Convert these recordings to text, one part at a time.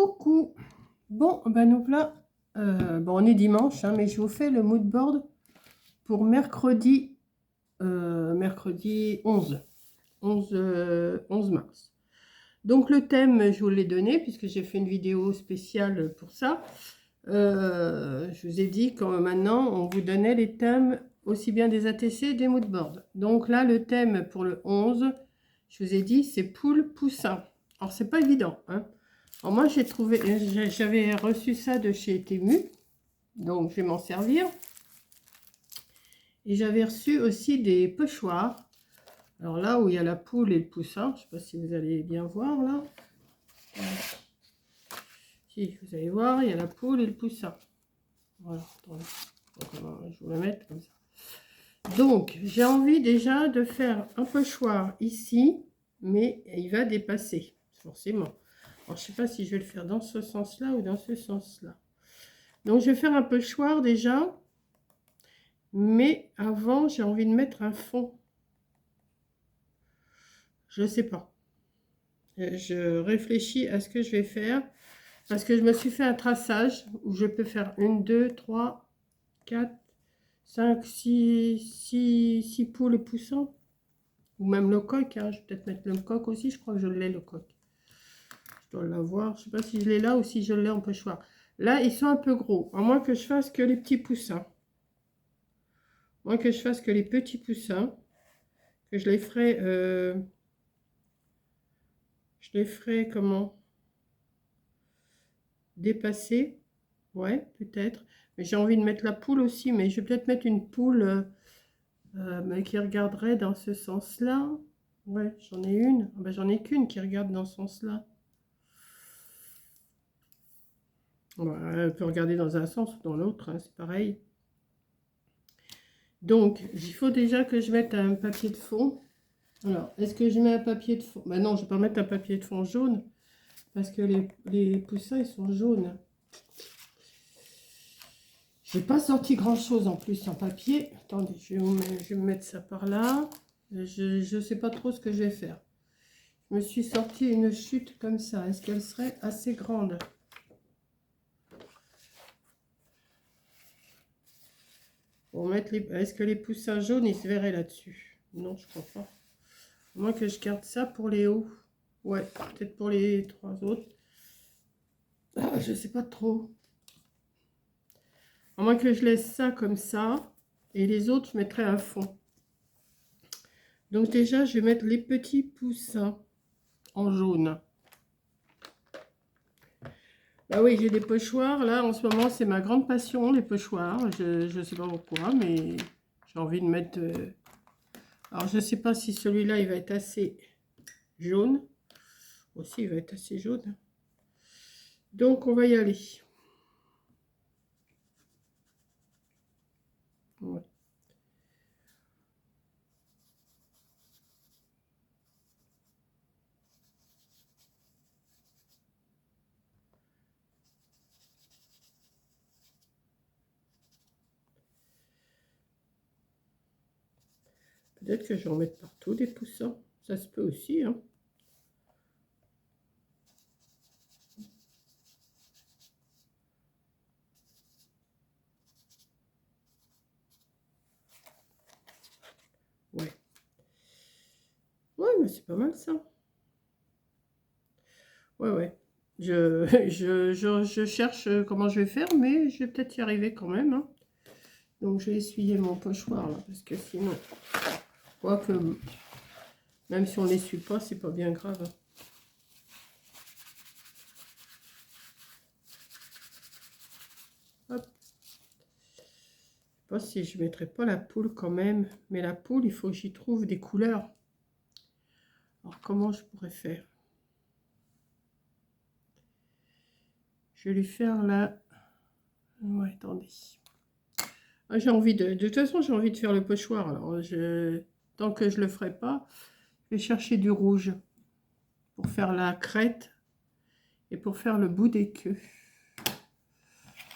Coucou. Bon, ben nous voilà. Bon, on est dimanche, hein, mais je vous fais le mood board pour mercredi 11 mars. Donc le thème, je vous l'ai donné puisque j'ai fait une vidéo spéciale pour ça. Je vous ai dit que maintenant, on vous donnait les thèmes aussi bien des ATC des mood boards. Donc là, le thème pour le 11, je vous ai dit, c'est poule poussin. Alors, c'est pas évident, hein. Alors moi, j'avais reçu ça de chez Temu, donc je vais m'en servir. Et j'avais reçu aussi des pochoirs. Alors là où il y a la poule et le poussin, je ne sais pas si vous allez bien voir là. Si, vous allez voir, il y a la poule et le poussin. Voilà, attendez. Donc, je vais le mettre comme ça. Donc, j'ai envie déjà de faire un pochoir ici, mais il va dépasser, forcément. Alors, je ne sais pas si je vais le faire dans ce sens-là ou dans ce sens-là. Donc, je vais faire un pochoir déjà. Mais avant, j'ai envie de mettre un fond. Je ne sais pas. Je réfléchis à ce que je vais faire. Parce que je me suis fait un traçage où je peux faire 1, 2, 3, 4, 5, 6 poules et poussins. Ou même le coq, hein. Je vais peut-être mettre le coq aussi, je crois que je l'ai le coq. Je dois l'avoir, je ne sais pas si je l'ai là ou si je l'ai en pochoir. Là, ils sont un peu gros, à moins que je fasse que les petits poussins. À moins que je fasse que les petits poussins, que je les ferai comment? Dépasser. Ouais, peut-être. Mais j'ai envie de mettre la poule aussi, mais je vais peut-être mettre une poule mais qui regarderait dans ce sens-là. Ouais, j'en ai une. Ah ben, j'en ai qu'une qui regarde dans ce sens-là. Ouais, elle peut regarder dans un sens ou dans l'autre, hein, c'est pareil. Donc, il faut déjà que je mette un papier de fond. Alors, est-ce que je mets un papier de fond? Ben non, je ne vais pas mettre un papier de fond jaune, parce que les poussins, ils sont jaunes. J'ai pas sorti grand chose en plus en papier. Attendez, je vais me mettre ça par là. Je sais pas trop ce que je vais faire. Je me suis sorti une chute comme ça. Est-ce qu'elle serait assez grande? Pour mettre est-ce que les poussins jaunes ils se verraient là-dessus? Non, je crois pas. À moins que je garde ça pour les hauts. Ouais, peut-être pour les 3 autres. Ah, je sais pas trop. À moins que je laisse ça comme ça. Et les autres, je mettrai un fond. Donc déjà, je vais mettre les petits poussins en jaune. Bah oui, j'ai des pochoirs. Là, en ce moment, c'est ma grande passion, les pochoirs. Je ne sais pas pourquoi, mais j'ai envie de mettre... Alors, je ne sais pas si celui-là, il va être assez jaune. Aussi, il va être assez jaune. Donc, on va y aller. Ouais. Peut-être que je vais en mettre partout des poussins. Ça se peut aussi, hein. Ouais. Ouais, mais c'est pas mal, ça. Ouais, ouais. Je cherche comment je vais faire, mais je vais peut-être y arriver quand même, hein. Donc, je vais essuyer mon pochoir, là, parce que sinon... Quoique, même si on ne l'essuie pas, c'est pas bien grave, hein. Hop. Je sais pas si je mettrai pas la poule quand même. Mais la poule, il faut que j'y trouve des couleurs. Alors, comment je pourrais faire? Je vais lui faire la... Ouais, attendez. Ah, j'ai envie de toute façon, j'ai envie de faire le pochoir. Alors, tant que je le ferai pas, je vais chercher du rouge pour faire la crête et pour faire le bout des queues.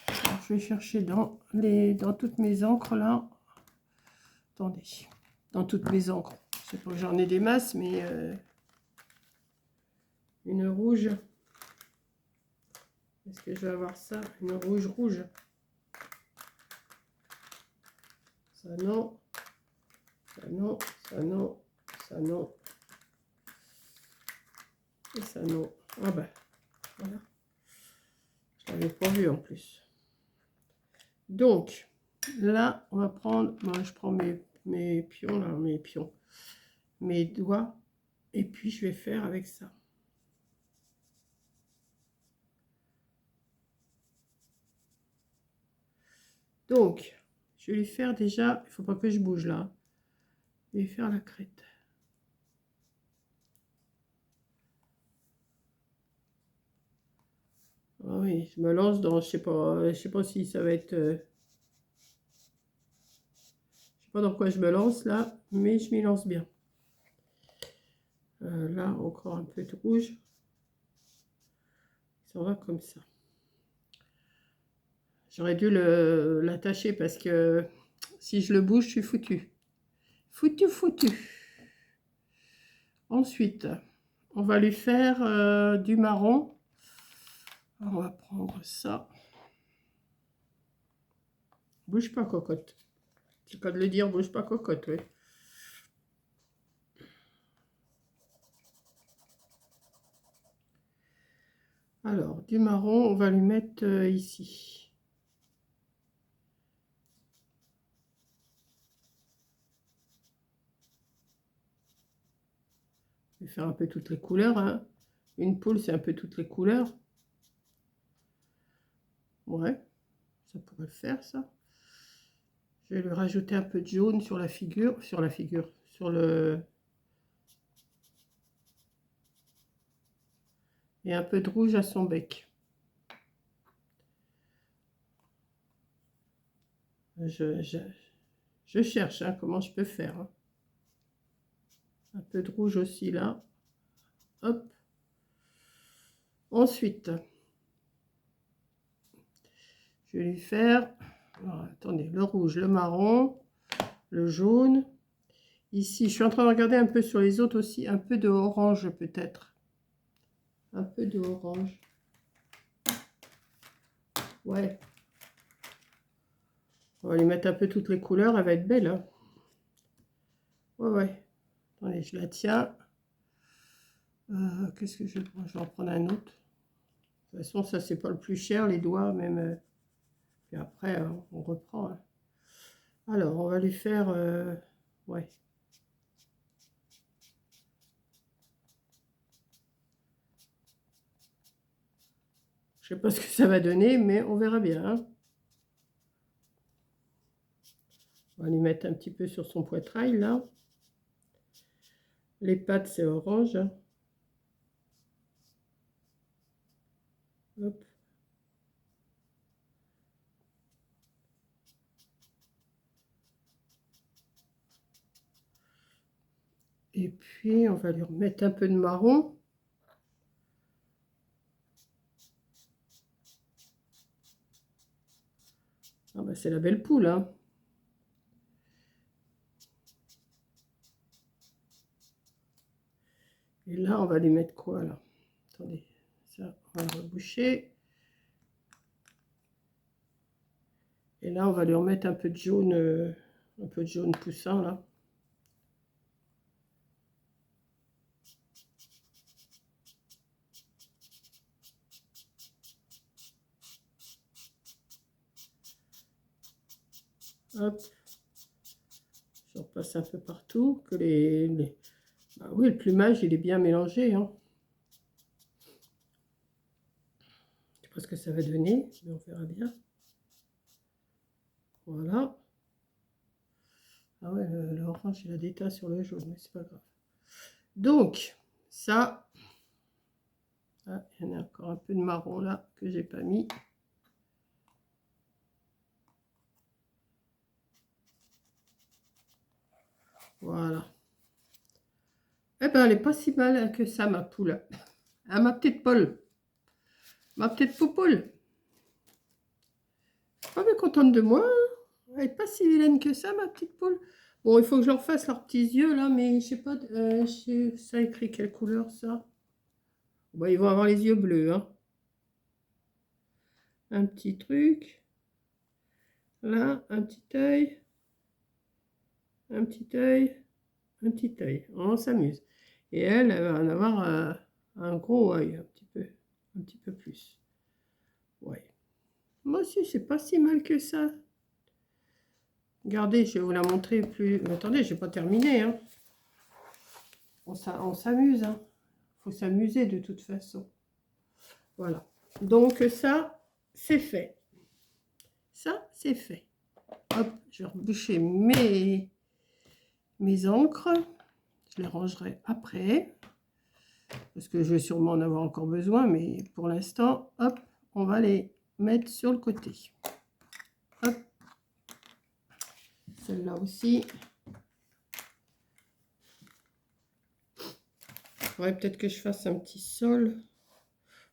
Alors, je vais chercher dans toutes mes encres là. Attendez, dans toutes mes encres. Je sais pas que j'en ai des masses, mais une rouge. Est-ce que je vais avoir ça? Une rouge rouge? Ça non. Ça non. Ça non. Ça non. Et ça non. Ah ben, voilà. Je l'avais pas vu en plus. Donc, là, on va prendre... Moi, je prends mes pions, là, mes doigts. Et puis, je vais faire avec ça. Donc, je vais lui faire déjà... Il ne faut pas que je bouge là. Je vais faire la crête. Ah oui, je me lance dans... je sais pas si ça va être... je sais pas dans quoi je me lance là, mais je m'y lance bien. Là, encore un peu de rouge. Ça va comme ça. J'aurais dû l'attacher parce que si je le bouge, je suis foutu. Foutu. Ensuite, on va lui faire du marron. Alors, on va prendre ça. Bouge pas, cocotte. C'est pas de le dire, bouge pas, cocotte, oui. Alors, du marron, on va lui mettre ici. Je vais faire un peu toutes les couleurs, hein. Une poule, c'est un peu toutes les couleurs. Ouais, ça pourrait le faire, ça. Je vais lui rajouter un peu de jaune sur la figure, sur le... Et un peu de rouge à son bec. Je cherche, hein, comment je peux faire. Hein. Un peu de rouge aussi, là. Hop. Ensuite, je vais lui faire... Alors, attendez, le rouge, le marron, le jaune. Ici, je suis en train de regarder un peu sur les autres aussi, un peu de orange peut-être. Un peu de orange. Ouais. On va lui mettre un peu toutes les couleurs, elle va être belle. Hein. Ouais. Attendez, je la tiens. Qu'est-ce que je vais prendre? Je vais en prendre un autre. De toute façon, ça, c'est pas le plus cher, les doigts, même. Et après, on reprend. Hein. Alors, on va lui faire... ouais. Je sais pas ce que ça va donner, mais on verra bien. Hein. On va lui mettre un petit peu sur son poitrail, là. Les pattes, c'est orange. Hein. Hop. Et puis, on va lui remettre un peu de marron. Ah bah, c'est la belle poule, hein. Et là, on va lui mettre quoi, là? Attendez, ça, on va le reboucher. Et là, on va lui remettre un peu de jaune poussant, là. Hop. Je repasse un peu partout, que bah oui, le plumage, il est bien mélangé, hein. Je sais pas ce que ça va donner, mais on verra bien. Voilà. Ah ouais, l'orange, il a des tas sur le jaune, mais c'est pas grave. Donc, ça... Ah, il y en a encore un peu de marron là, que j'ai pas mis. Voilà. Eh ben, elle est pas si mal que ça, ma poule. Ah, ma petite poule. Ma petite poupoule. Pas bien contente de moi. Hein. Elle est pas si vilaine que ça, ma petite poule. Bon, il faut que je leur fasse leurs petits yeux, là, mais je sais pas, ça écrit quelle couleur, ça. Bon, ils vont avoir les yeux bleus, hein. un petit truc. Là, un petit œil. Un petit œil. Un petit œil. On s'amuse. Et elle, elle va en avoir un gros œil, un petit peu plus. Ouais. Moi aussi, c'est pas si mal que ça. Regardez, je vais vous la montrer plus. Mais attendez, je n'ai pas terminé. Hein. On s'amuse. Hein. Faut s'amuser de toute façon. Voilà. Donc ça, c'est fait. Ça, c'est fait. Hop, je vais reboucher mes encres. Je les rangerai après. Parce que je vais sûrement en avoir encore besoin. Mais pour l'instant, hop, on va les mettre sur le côté. Hop. Celle-là aussi. Il faudrait peut-être que je fasse un petit sol.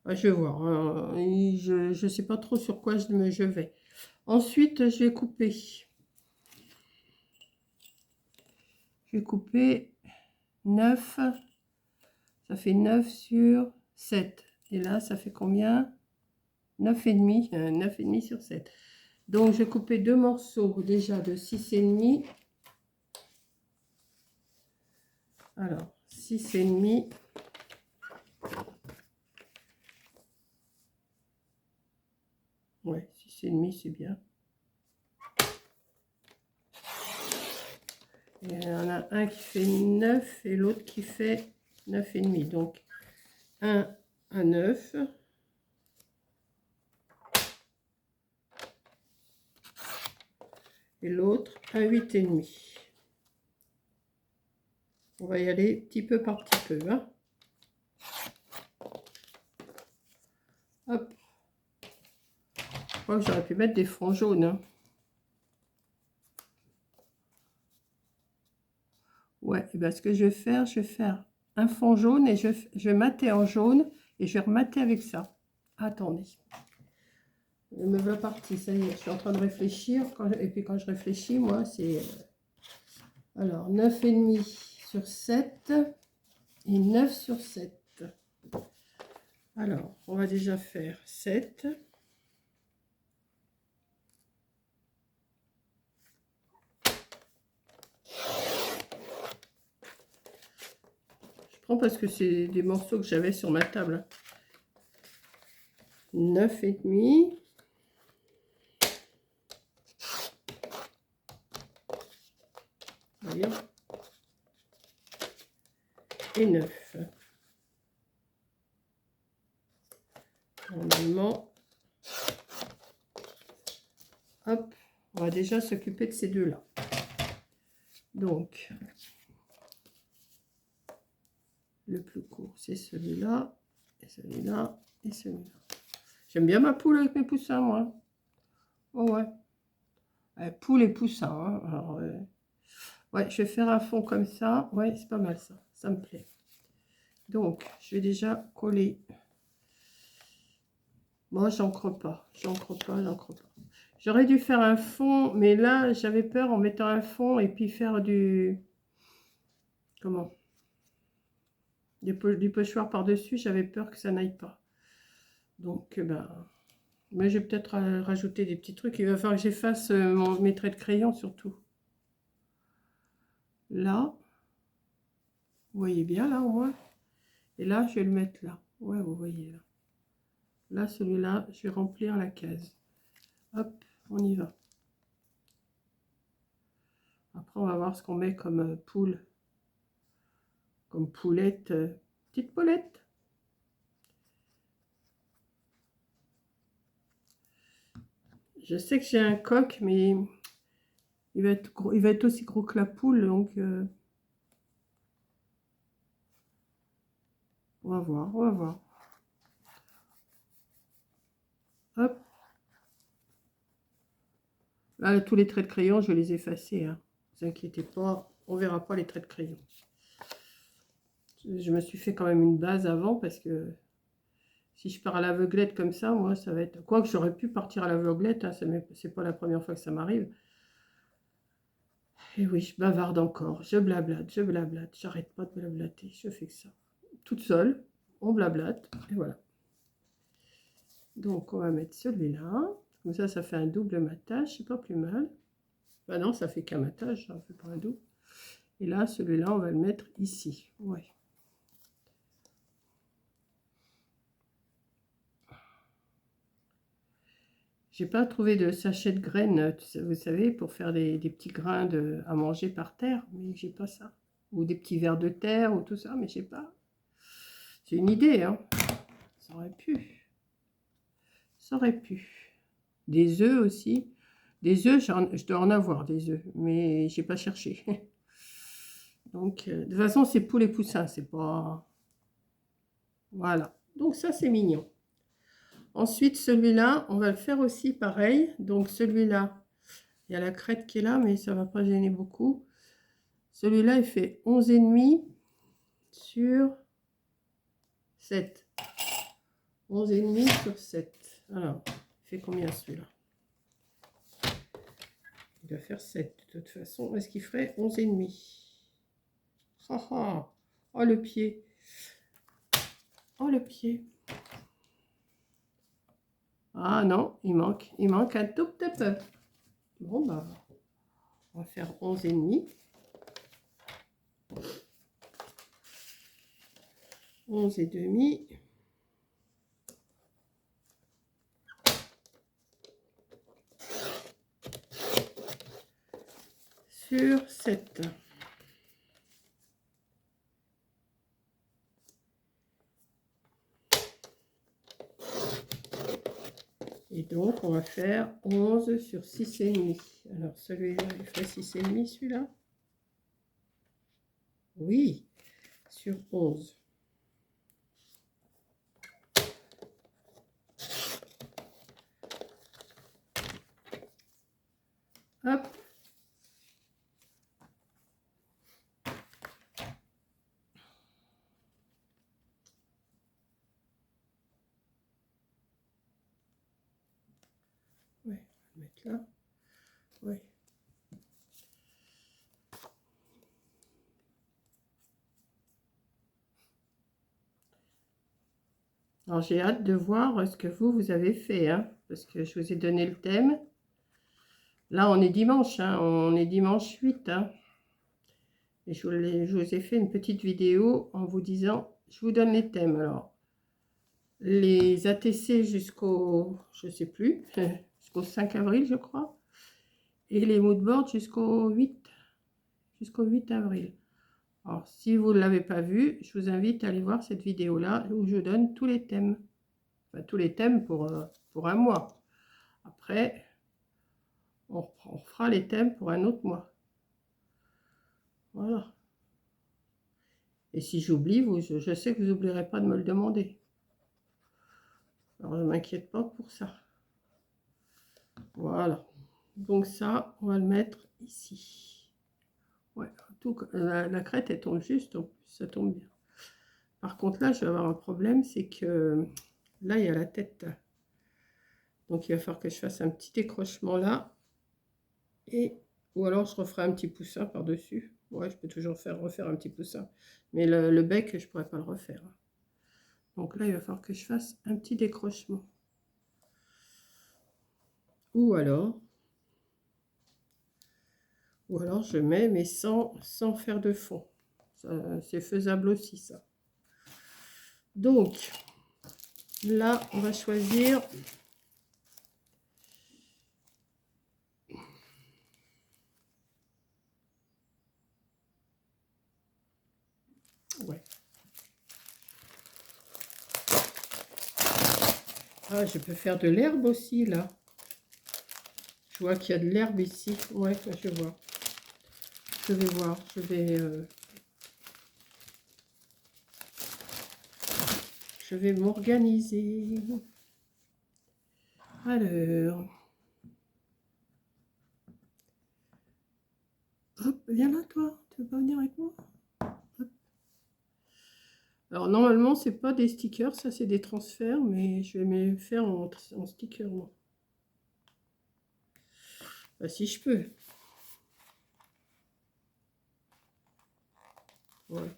Ah, je vais voir. Hein. Je ne sais pas trop sur quoi je vais. Ensuite, je vais couper. Je vais couper 9. Ça fait 9 sur 7. Et là, ça fait combien? 9,5. 9,5 sur 7. Donc, je vais couper 2 morceaux déjà de 6,5. Alors, 6,5. Ouais, 6,5, c'est bien. Et il y en a un qui fait 9 et l'autre qui fait 9,5. Donc, un à 9. Et l'autre à 8,5. On va y aller petit peu par petit peu. Hein. Hop. Je crois que j'aurais pu mettre des fronts jaunes. Hein. Ouais, et bien ce que je vais faire un fond jaune et je vais mater en jaune et je vais remater avec ça. Attendez. Je me voilà partie, ça y est, je suis en train de réfléchir. Et puis quand je réfléchis, moi, c'est... alors, 9,5 sur 7 et 9 sur 7. Alors, on va déjà faire 7. Je prends parce que c'est des morceaux que j'avais sur ma table. 9,5. Voyez. Et 9. Normalement, hop, on va déjà s'occuper de ces deux-là. Donc, le plus court, c'est celui-là, et celui-là, et celui-là. J'aime bien ma poule avec mes poussins, moi. Oh ouais. Poule et poussins. Hein. Alors, ouais, je vais faire un fond comme ça. Ouais, c'est pas mal ça. Ça me plaît. Donc, je vais déjà coller. Moi, j'encre pas. J'encre pas. J'aurais dû faire un fond, mais là, j'avais peur en mettant un fond et puis faire du... Comment? Du pochoir par-dessus. J'avais peur que ça n'aille pas. Donc, ben... Mais je vais peut-être rajouter des petits trucs. Il va falloir que j'efface mes traits de crayon surtout. Là. Vous voyez bien là au moins. Et là, je vais le mettre là. Ouais, vous voyez là. Là, celui-là, je vais remplir la case. Hop, on y va. Après, on va voir ce qu'on met comme poule. Comme poulette. Petite poulette. Je sais que j'ai un coq, mais il va être gros, il va être aussi gros que la poule, donc on va voir, on va voir. Hop. Là, tous les traits de crayon, je vais les effacer. Hein. Ne vous inquiétez pas, on ne verra pas les traits de crayon. Je me suis fait quand même une base avant parce que si je pars à l'aveuglette comme ça, moi, ça va être... Quoique j'aurais pu partir à l'aveuglette, hein, c'est pas la première fois que ça m'arrive. Et oui, je bavarde encore, je blablate, j'arrête pas de blablater, je fais que ça. Toute seule, on blablate, et voilà. Donc, on va mettre celui-là. Comme ça fait un double matage. C'est pas plus mal. Bah non, ça fait qu'un matage. Ça fait pas un double. Et là, celui-là, on va le mettre ici. Ouais. J'ai pas trouvé de sachet de graines, vous savez, pour faire des petits grains à manger par terre, mais j'ai pas ça. Ou des petits vers de terre ou tout ça, mais j'ai pas. C'est une idée, hein. Ça aurait pu. Ça aurait pu. Des œufs aussi. Des œufs, je dois en avoir des œufs, mais j'ai pas cherché. Donc, de toute façon, c'est pour les poussins, c'est pas. Voilà. Donc ça, c'est mignon. Ensuite, celui-là, on va le faire aussi pareil. Donc celui-là, il y a la crête qui est là, mais ça ne va pas gêner beaucoup. Celui-là, il fait 11,5 sur 7. 11,5 sur 7. Alors, il fait combien celui-là? Il doit faire 7 de toute façon. Est-ce qu'il ferait 11,5? Oh, le pied. Oh, le pied. Ah non, il manque un tout petit peu. Bon, bah, on va faire 11,5. 11,5. Sur 7. Et donc, on va faire 11 sur 6,5. Alors, celui-là, il fait 6,5, celui-là. Oui, sur 11. Hop. Ouais, on va le mettre là. Ouais. Alors, j'ai hâte de voir ce que vous avez fait, hein, parce que je vous ai donné le thème. Là, on est dimanche, hein, on est dimanche 8. Hein, et je vous ai fait une petite vidéo en vous disant, je vous donne les thèmes. Alors, les ATC jusqu'au, je sais plus, jusqu'au 5 avril, je crois. Et les moodboards jusqu'au 8 avril. Alors, si vous ne l'avez pas vu, je vous invite à aller voir cette vidéo-là où je donne tous les thèmes. Enfin, tous les thèmes pour un mois. Après, on fera les thèmes pour un autre mois. Voilà. Et si j'oublie, je sais que vous n'oublierez pas de me le demander. Alors, ne m'inquiète pas pour ça. Voilà. Donc ça, on va le mettre ici. Ouais, tout, la crête, elle tombe juste, en plus, ça tombe bien. Par contre, là, je vais avoir un problème, c'est que là, il y a la tête. Donc, il va falloir que je fasse un petit décrochement là. Ou alors, je referai un petit poussin par-dessus. Ouais, je peux toujours refaire un petit poussin. Mais le bec, je ne pourrais pas le refaire. Donc là, il va falloir que je fasse un petit décrochement. Ou alors je mets, mais sans faire de fond. C'est faisable aussi, ça. Donc, là, on va choisir... Ouais. Ah, je peux faire de l'herbe aussi, là. Je vois qu'il y a de l'herbe ici. Ouais, je vois. Je vais voir. Je vais m'organiser. Alors. Hop, viens là, toi. Tu veux pas venir avec moi? Hop. Alors, normalement, c'est pas des stickers. Ça, c'est des transferts. Mais je vais me faire en sticker, moi. Bah, si je peux. Ouais.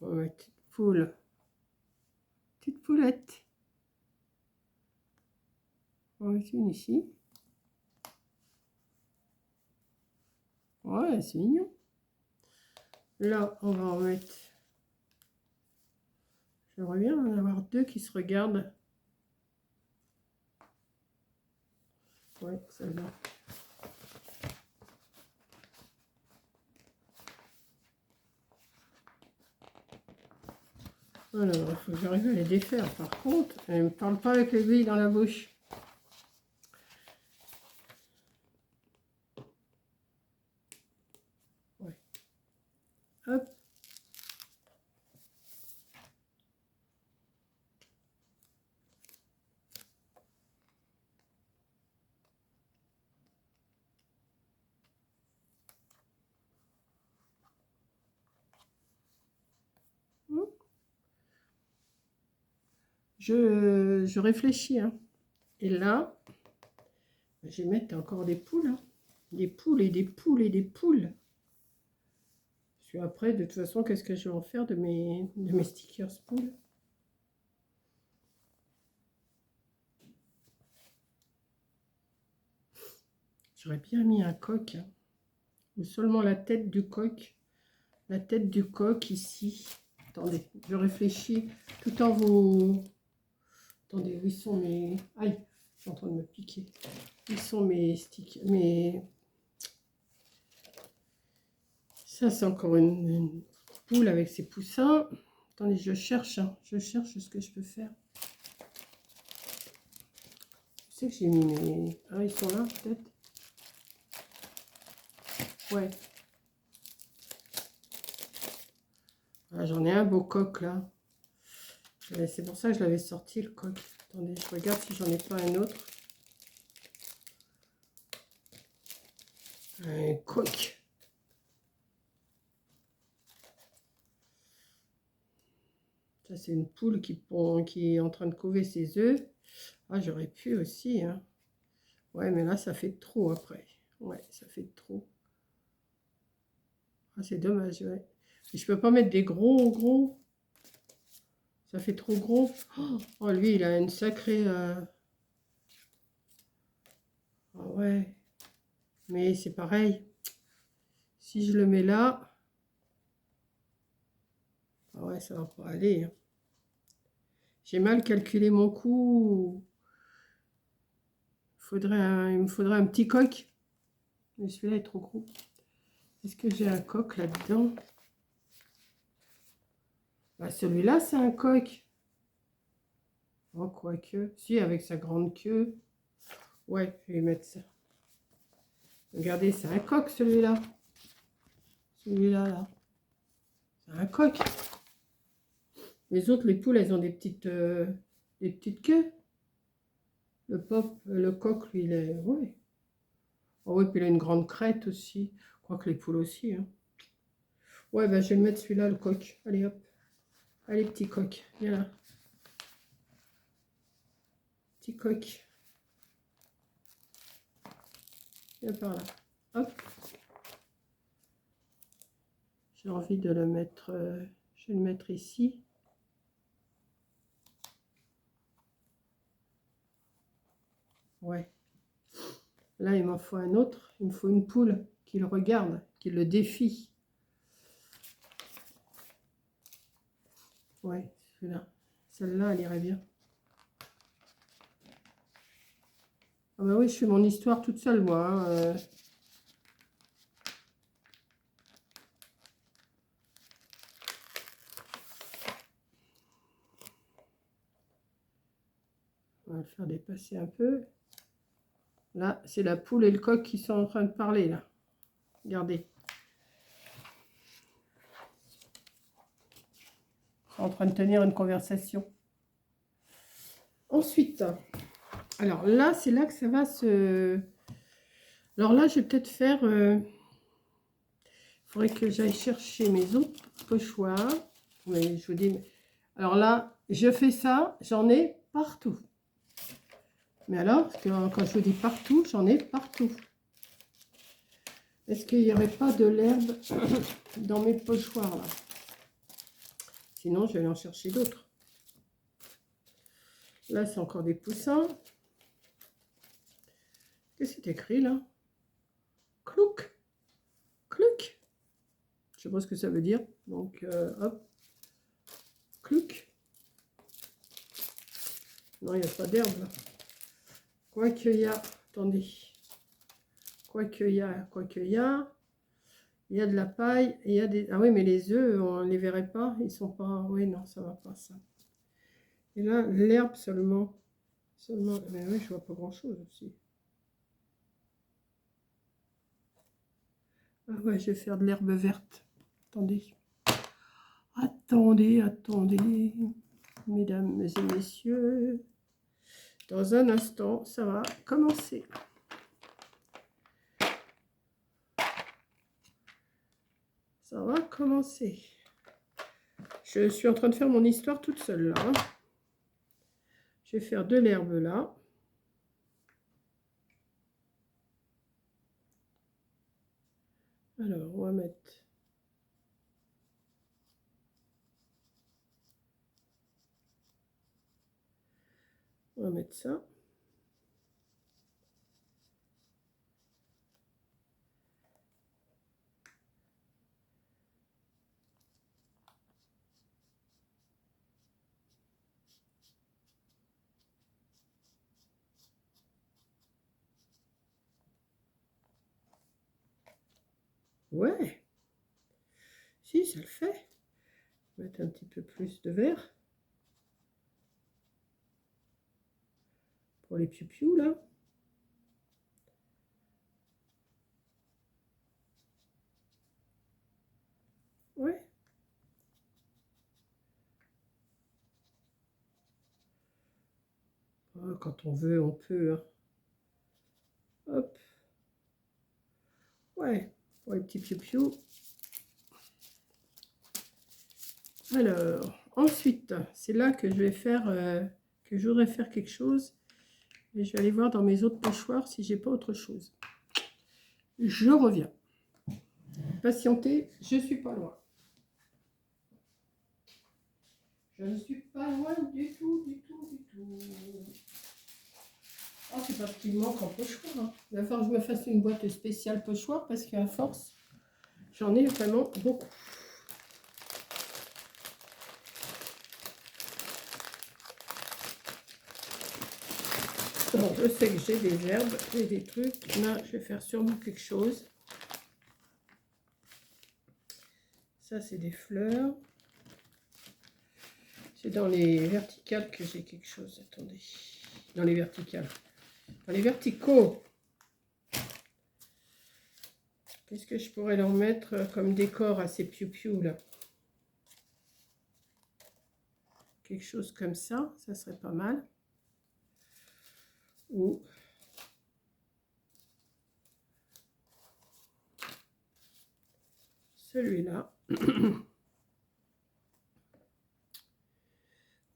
On va mettre petite poule. Petite poulette. On va mettre une ici. Ouais, c'est mignon. Là, on va en mettre... J'aimerais bien en avoir deux qui se regardent. Ouais, ça va. Alors, il faut que j'arrive à les défaire. Par contre, elle ne me parle pas avec les billes dans la bouche. Ouais. Hop. Je réfléchis. Hein. Et là, je vais mettre encore des poules. Hein. Des poules et des poules et des poules. Parce que après, de toute façon, qu'est-ce que je vais en faire de mes stickers poules? J'aurais bien mis un coq. Hein. Ou seulement la tête du coq. La tête du coq ici. Attendez, je réfléchis tout en vous... Attendez, où ils sont mes... Aïe, je suis en train de me piquer. Ils sont mes stickers, mes... Ça, c'est encore une poule avec ses poussins. Attendez, je cherche. Hein. Je cherche ce que je peux faire. Je sais que j'ai mis mes... Ah, ils sont là, peut-être. Ouais. Ah, j'en ai un beau coq, là. C'est pour ça que je l'avais sorti, le coq. Attendez, je regarde si j'en ai pas un autre. Un coq. Ça, c'est une poule qui est en train de couver ses œufs. Ah, j'aurais pu aussi. Hein. Ouais, mais là, ça fait trop après. Ouais, ça fait trop. Ah, c'est dommage, ouais. Et je peux pas mettre des gros. Ça fait trop gros. Oh, lui, il a une sacrée... Ah ouais. Mais c'est pareil. Si je le mets là... Ah ouais, ça va pas aller. Hein. J'ai mal calculé mon coût. Il me faudrait un petit coq. Mais celui-là est trop gros. Est-ce que j'ai un coq là-dedans? Bah, celui-là, c'est un coq. Oh, quoique. Si, avec sa grande queue. Ouais, je vais mettre ça. Regardez, c'est un coq, celui-là. Celui-là, là. C'est un coq. Les autres, les poules, elles ont des petites queues. Le coq, lui, il est... Ouais. Oh oui, puis il a une grande crête aussi. Je crois que les poules aussi. Hein. Ouais, ben je vais le mettre celui-là, le coq. Allez, hop. Allez, petit coq. Viens là. Petit coq. Viens par là. Hop. J'ai envie de le mettre... je vais le mettre ici. Ouais. Là, il m'en faut un autre. Il me faut une poule qui le regarde, qui le défie. Ouais, celui-là. Celle-là, elle irait bien. Ah bah oui, je fais mon histoire toute seule, moi. Hein, On va le faire dépasser un peu. Là, c'est la poule et le coq qui sont en train de parler, là. Regardez. Ils sont en train de tenir une conversation. Ensuite, alors là, c'est là que ça va se... Alors là, je vais peut-être faire... Il faudrait que j'aille chercher mes autres pochoirs. Mais je vous dis... Alors là, je fais ça, j'en ai partout. Mais alors, quand je vous dis partout, j'en ai partout. Est-ce qu'il n'y aurait pas de l'herbe dans mes pochoirs là? sinon je vais aller en chercher d'autres. Là, c'est encore des poussins. Qu'est-ce qui est écrit là? Clouc. Clouc. Je sais pas ce que ça veut dire. Donc, hop. Clouc. Non, il n'y a pas d'herbe là. Quoi qu'il y a. Attendez. Quoi qu'il y a. Quoi qu'il y a. Il y a de la paille. Il y a des... Ah oui, mais les œufs, on ne les verrait pas. Ils sont pas... Oui, non, ça va pas ça. Et là, l'herbe seulement. Seulement. Mais oui, je vois pas grand-chose aussi. Ah ouais, je vais faire de l'herbe verte. Attendez. Attendez, attendez. Mesdames et messieurs. Dans un instant, ça va commencer. Ça va commencer. Je suis en train de faire mon histoire toute seule là. Je vais faire de l'herbe là. Alors, on va mettre... On va mettre ça. Ouais. Si, ça le fait. Mettre un petit peu plus de vert. Pour les piou-piou là. Ouais. Quand on veut, on peut. Hein. Hop. Ouais. Pour les petits piou-piou. Alors, ensuite, c'est là que je vais faire, que je voudrais faire quelque chose. Et je vais aller voir dans mes autres pochoirs si j'ai pas autre chose. Je reviens. Patientez, je suis pas loin. Je ne suis pas loin du tout, du tout, du tout. Ah, c'est parce qu'il me manque en pochoir. Hein. Il va falloir que je me fasse une boîte spéciale pochoir parce qu'à force, j'en ai vraiment beaucoup. Bon, je sais que j'ai des herbes et des trucs. Là, je vais faire sûrement quelque chose. Ça, c'est des fleurs. C'est dans les verticales que j'ai quelque chose. Attendez. Dans les verticales. Dans les verticaux. Qu'est-ce que je pourrais leur mettre comme décor à ces piou-piou là? Quelque chose comme ça. Ça serait pas mal. Ou... celui-là.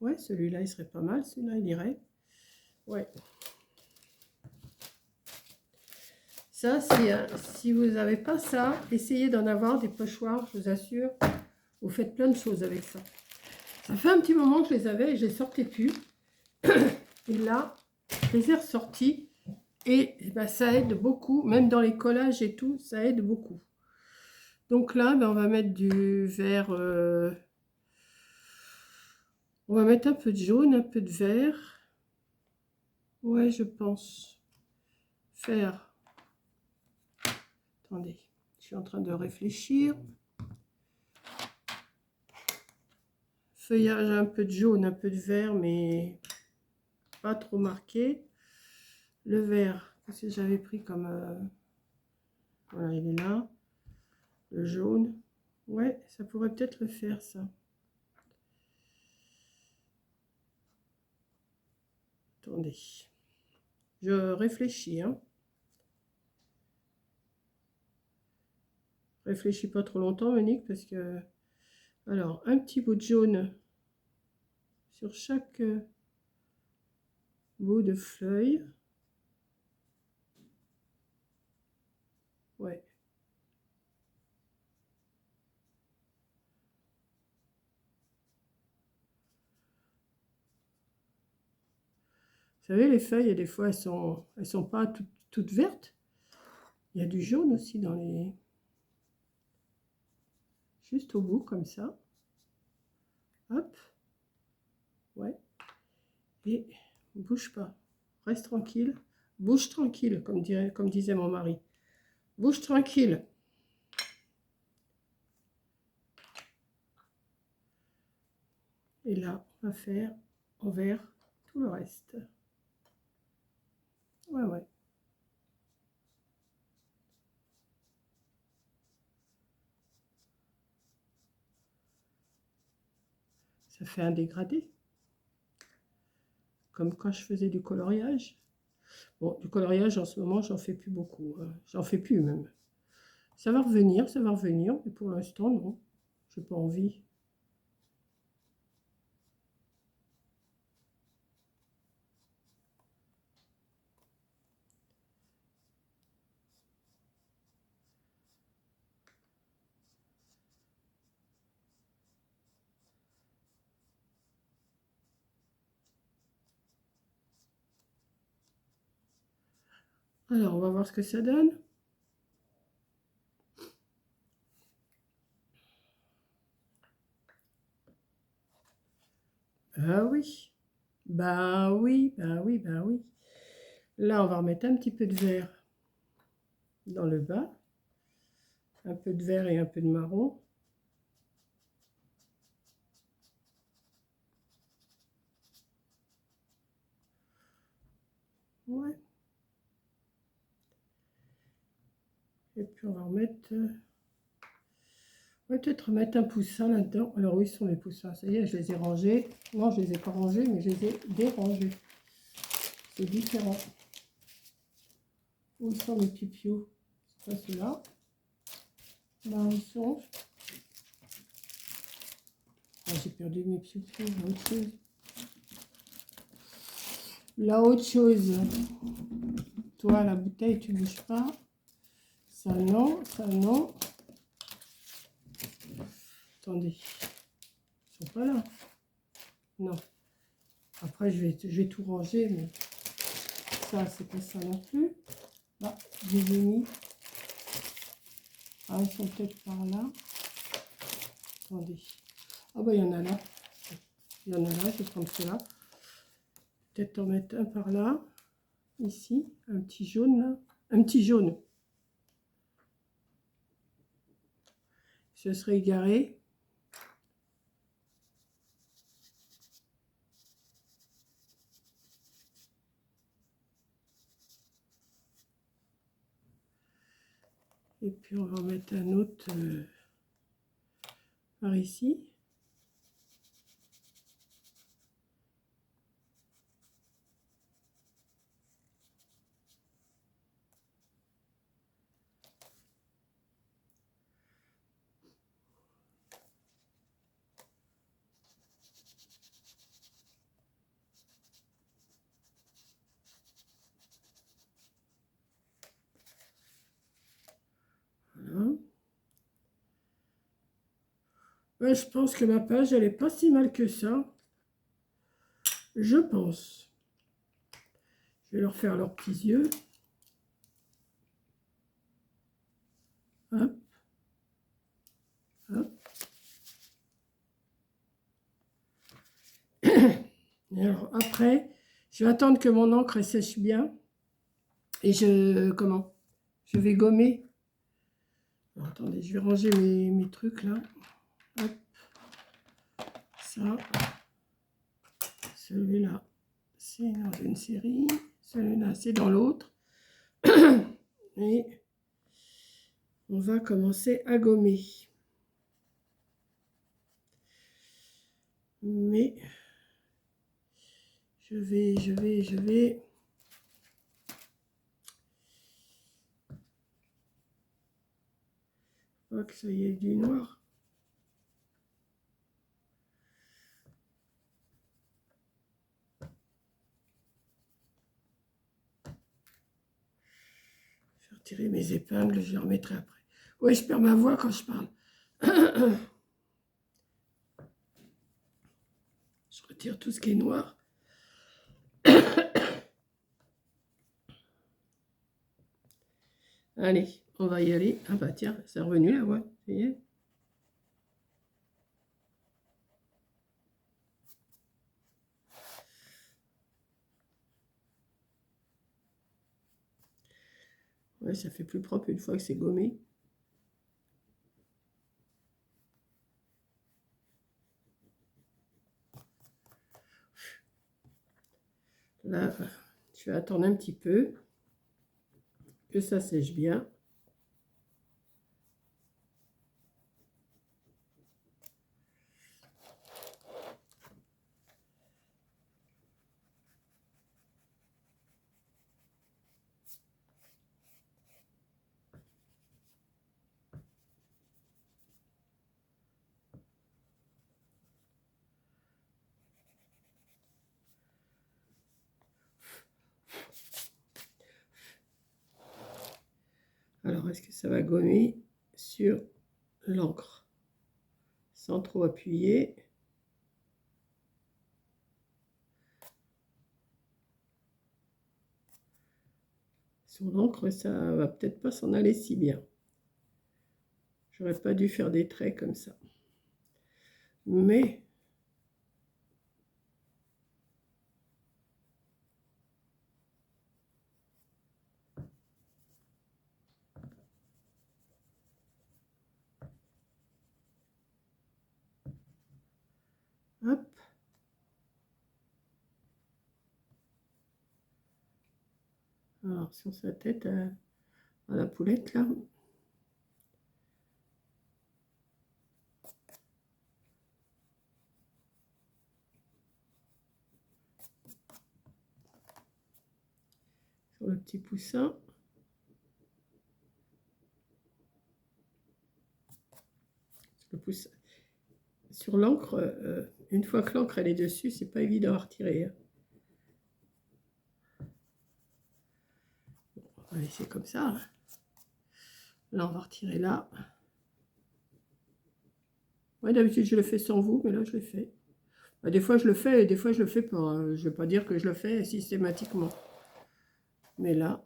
Ouais, celui-là, il serait pas mal. Celui-là, il irait. Ouais. Ça, si vous n'avez pas ça, essayez d'en avoir des pochoirs, je vous assure. Vous faites plein de choses avec ça. Ça fait un petit moment que je les avais et je les sortais plus. Et là, je les ai ressortis. Et ben, ça aide beaucoup, même dans les collages et tout, ça aide beaucoup. Donc là, ben, on va mettre du vert... on va mettre un peu de jaune, un peu de vert. Ouais, je pense. Faire... Attendez, je suis en train de réfléchir. Feuillage, un peu de jaune, un peu de vert, mais pas trop marqué. Le vert, qu'est-ce que j'avais pris comme... voilà, il est là. Le jaune. Ouais, ça pourrait peut-être le faire, ça. Attendez. Je réfléchis, hein. Réfléchis pas trop longtemps, Monique, parce que... Alors, un petit bout de jaune sur chaque bout de feuille. Ouais. savez, les feuilles, et des fois, elles sont pas toutes vertes. Il y a du jaune aussi dans les... Juste au bout, comme ça. Hop. Ouais. Et bouge pas. Reste tranquille. Bouge tranquille, comme disait mon mari. Bouge tranquille. Et là, on va faire envers tout le reste. Ouais, ouais. Ça fait un dégradé. Comme quand je faisais du coloriage. Bon, du coloriage, en ce moment, j'en fais plus beaucoup. Hein. J'en fais plus, même. Ça va revenir, mais pour l'instant, non. J'ai pas envie. Alors, on va voir ce que ça donne. Ah oui. Bah oui, bah oui, bah oui. Là, on va remettre un petit peu de vert dans le bas. Un peu de vert et un peu de marron. Ouais. Et puis, on va remettre... On va peut-être remettre un poussin là-dedans. Alors, où ils sont les poussins? Ça y est, je les ai rangés. Non, je les ai pas rangés, mais je les ai dérangés. C'est différent. Où sont mes petits pious? C'est pas ceux-là. Là, ils sont... Ah, j'ai perdu mes pious. Autre chose. Là, autre chose. Toi, la bouteille, tu bouges pas. Ça, non. Ça, non. Attendez. Ils sont pas là. Non. Après, je vais tout ranger, mais ça, c'est pas ça non plus. Là, je les ai mis. Ah, ils sont peut-être par là. Attendez. Ah, bah, il y en a là. Il y en a là, je vais prendre ceux-là. Peut-être en mettre un par là. Ici, un petit jaune là. Un petit jaune. Je serai égaré. Et puis on va en mettre un autre par ici. Voilà. Ouais, je pense que ma page, elle est pas si mal que ça. Je pense. Je vais leur faire leurs petits yeux. Hop. Hop. Et alors après, je vais attendre que mon encre elle sèche bien. Et je vais gommer. Alors, attendez, je vais ranger mes trucs là. Hop. Ça. Celui-là, c'est dans une série. Celui-là, c'est dans l'autre. Et on va commencer à gommer. Mais je vais. Pas que ça y est du noir. Je vais retirer mes épingles, je les remettrai après. Ouais, je perds ma voix quand je parle. Je retire tout ce qui est noir. Allez, on va y aller. Ah bah tiens, c'est revenu là, ouais. Ça y est. Ouais, ça fait plus propre une fois que c'est gommé. Là, je vais attendre un petit peu que ça sèche bien. Alors, est-ce que ça va gommer sur l'encre sans trop appuyer? Sur l'encre, ça va peut-être pas s'en aller si bien. J'aurais pas dû faire des traits comme ça. Mais hop. Alors, sur sa tête à la poulette, là. Sur le petit poussin. Sur le poussin. Sur l'encre, une fois que l'encre elle est dessus, c'est pas évident à retirer. Hein. Bon, on va laisser comme ça. Hein. Là, on va retirer là. Ouais, d'habitude, je le fais sans vous, mais là, je le fais. Bah, des fois, je le fais et des fois, je le fais pas. Hein. Je ne vais pas dire que je le fais systématiquement. Mais là...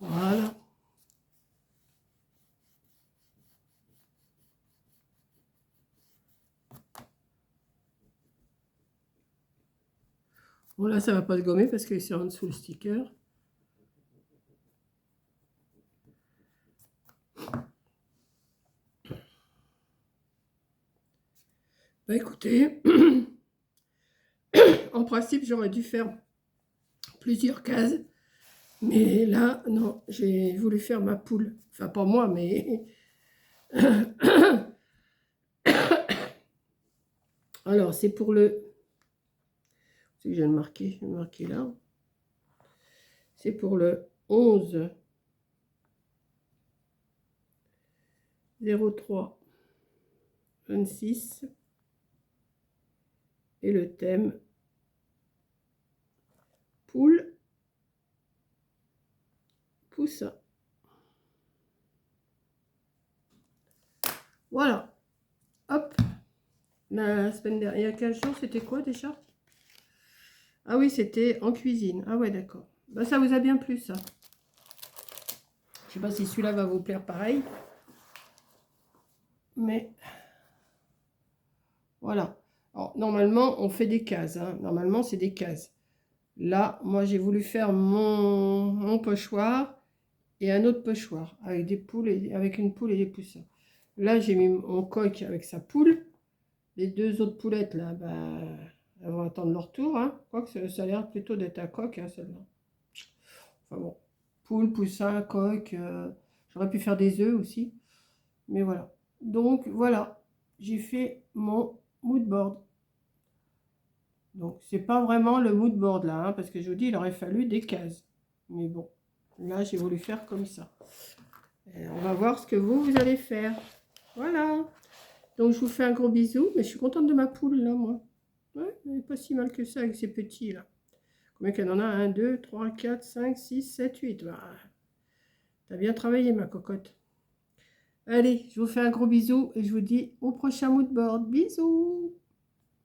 Voilà. Bon, là, ça va pas se gommer parce que c'est en dessous le sticker. Bah, écoutez, en principe, j'aurais dû faire plusieurs cases. Mais là, non, j'ai voulu faire ma poule. Enfin, pas moi, mais... Alors, c'est pour le... C'est que je vais le marquer là. C'est pour le 11 03 26 et le thème poule poussin. Voilà. Hop. La semaine dernière, il y a 15 jours, c'était quoi déjà? Ah oui, c'était en cuisine. Ah ouais, d'accord. Bah, ça vous a bien plu, ça. Je sais pas si celui-là va vous plaire pareil. Mais voilà. Alors, normalement, on fait des cases. Hein. Normalement, c'est des cases. Là, moi, j'ai voulu faire mon pochoir et un autre pochoir avec des poules et avec une poule et des poussins. Là, j'ai mis mon coq avec sa poule. Les deux autres poulettes, là, bah, elles vont attendre leur tour. Hein. Quoique ça a l'air plutôt d'être un coq, hein, celle-là. Enfin bon, poule, poussin, coq. J'aurais pu faire des œufs aussi. Mais voilà. Donc, voilà. J'ai fait mon mood board. Donc, c'est pas vraiment le mood board, là. Hein, parce que je vous dis, il aurait fallu des cases. Mais bon, là, j'ai voulu faire comme ça. Et on va voir ce que vous allez faire. Voilà. Donc, je vous fais un gros bisou. Mais je suis contente de ma poule, là, moi. Ouais, elle n'est pas si mal que ça avec ces petits, là. Combien qu'elle en a? 1, 2, 3, 4, 5, 6, 7, 8. Bah, t'as bien travaillé, ma cocotte. Allez, je vous fais un gros bisou et je vous dis au prochain mood board. Bisous.